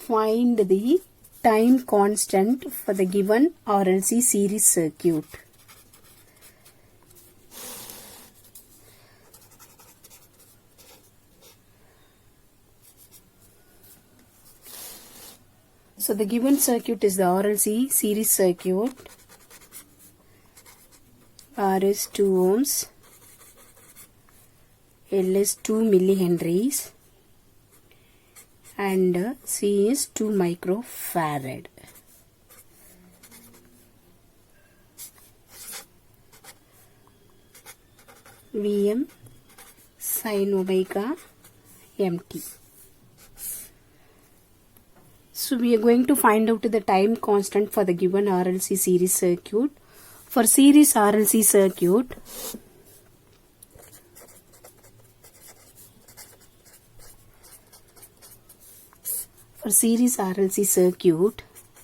find the time constant for the given RLC series circuit. So the given circuit is the RLC series circuit. R is 2 ohms, L is 2 millihenries, and C is 2 microfarad. Vm sin omega mt. So we are going to find out the time constant for the given RLC series circuit. For series RLC circuit,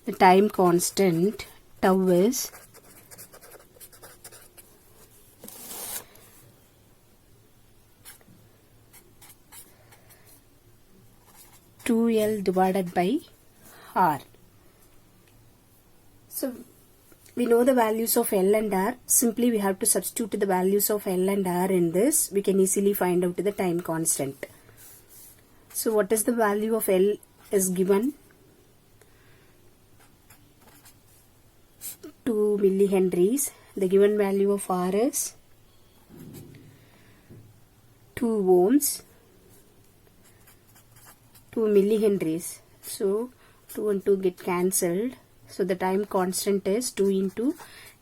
the time constant tau is (2L divided by R). So we know the values of L and R. Simply we have to substitute the values of L and R in this. We can easily find out the time constant. So what is the value of L is given? 2 millihenries. The given value of R is 2 ohms. 2 millihenries. So 2 and 2 get cancelled. So the time constant is 2 into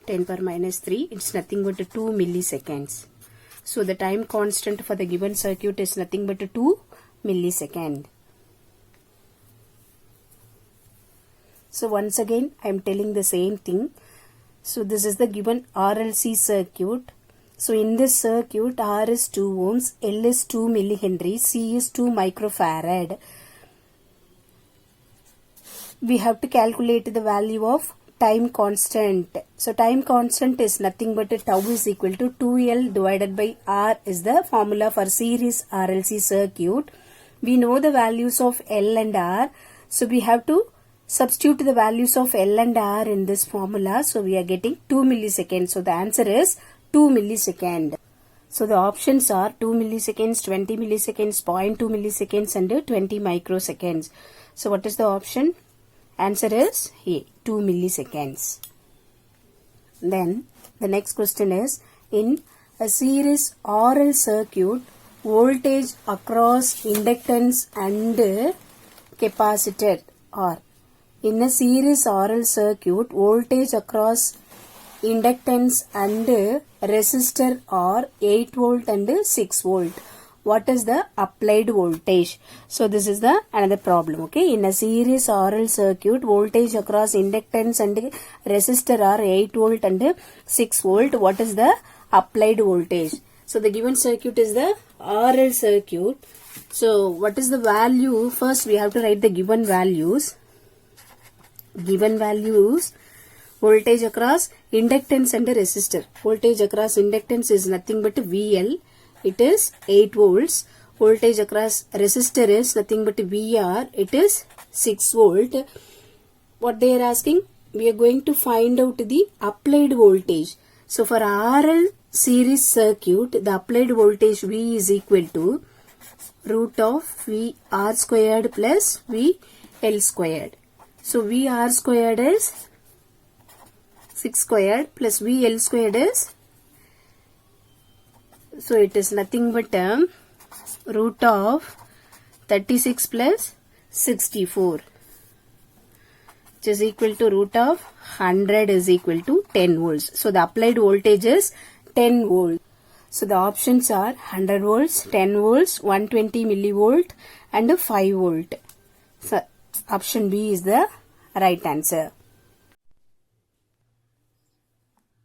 10 power minus 3. It's nothing but 2 milliseconds. So the time constant for the given circuit is nothing but 2 milliseconds. So once again I am telling the same thing. So this is the given RLC circuit. So in this circuit, R is 2 ohms, L is 2 millihenries, C is 2 microfarad. We have to calculate the value of time constant. So time constant is nothing but tau is equal to 2L divided by R is the formula for series RLC circuit. We know the values of L and R. So we have to substitute the values of L and R in this formula. So we are getting 2 milliseconds. So the answer is 2 milliseconds. So the options are 2 milliseconds, 20 milliseconds, 0.2 milliseconds and 20 microseconds. So what is the option? Answer is A, 2 milliseconds. Then the next question is, in a series RL circuit, voltage across inductance and capacitor are. In a series RL circuit, voltage across inductance and resistor are 8 volt and 6 volt. What is the applied voltage? So this is the another problem. Okay, in a series RL circuit, voltage across inductance and resistor are 8 volt and 6 volt. What is the applied voltage? So the given circuit is the RL circuit. So what is the value? First we have to write the given values. Given values, voltage across inductance and resistor. Voltage across inductance is nothing but VL. It is 8 volts. Voltage across resistor is nothing but VR. It is 6 volt. What they are asking? We are going to find out the applied voltage. So for RL series circuit, the applied voltage V is equal to root of VR squared plus VL squared. So VR squared is 6 squared plus VL squared is, so it is nothing but root of 36 plus 64, which is equal to root of 100 is equal to 10 volts. So the applied voltage is 10 volts. So the options are 100 volts, 10 volts, 120 millivolt and 5 volt. So option B is the right answer.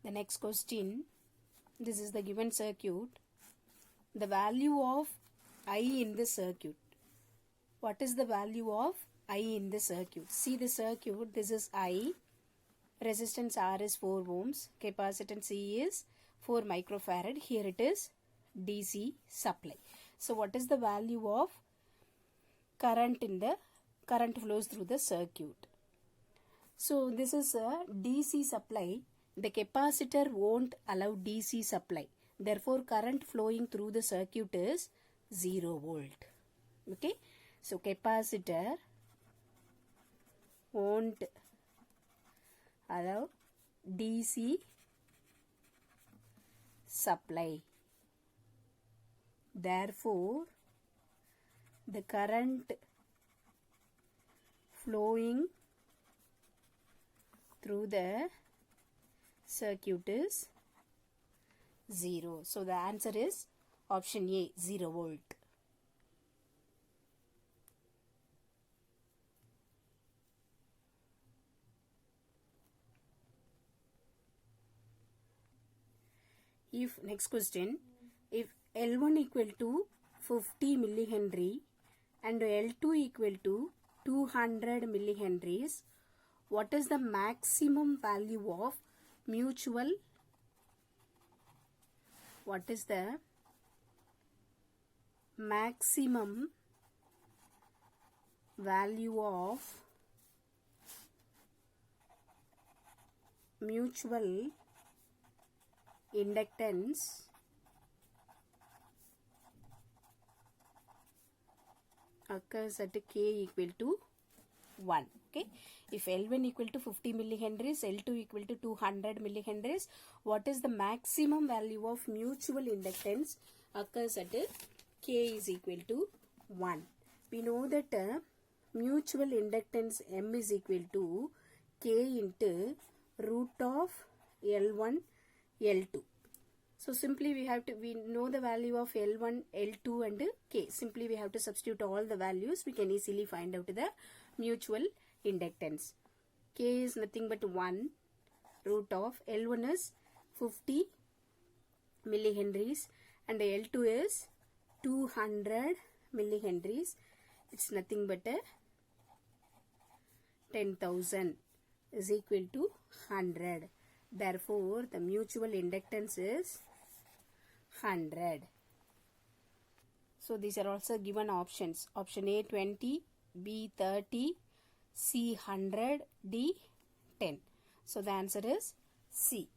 The next question, this is the given circuit. The value of I in the circuit. What is the value of I in the circuit? See the circuit, this is I. Resistance R is 4 ohms. Capacitance C is 4 microfarad. Here it is DC supply. So what is the value of current in the current flows through the circuit. So this is a DC supply. The capacitor won't allow DC supply. Therefore, current flowing through the circuit is 0 volt. Okay. So capacitor won't allow DC supply. Therefore, the current flowing through the circuit is 0. So the answer is option A, 0 volt. If next question, if L1 equal to 50 millihenry and L2 equal to 200 millihenries, what is the maximum value of mutual? What is the maximum value of mutual inductance occurs at K equal to 1. Okay. If L1 equal to 50 millihenries, L2 equal to 200 millihenries, what is the maximum value of mutual inductance occurs at K is equal to 1. We know that mutual inductance M is equal to K into root of L1 L2. So simply we know the value of L1, L2 and K. Simply we have to substitute all the values. We can easily find out the mutual inductance. K is nothing but 1. Root of L1 is 50 millihenries and L2 is 200 millihenries. It's nothing but 10,000 is equal to 100. Therefore, the mutual inductance is 100. So, these are also given options. Option A 20, B 30, C 100, D 10. So, the answer is C.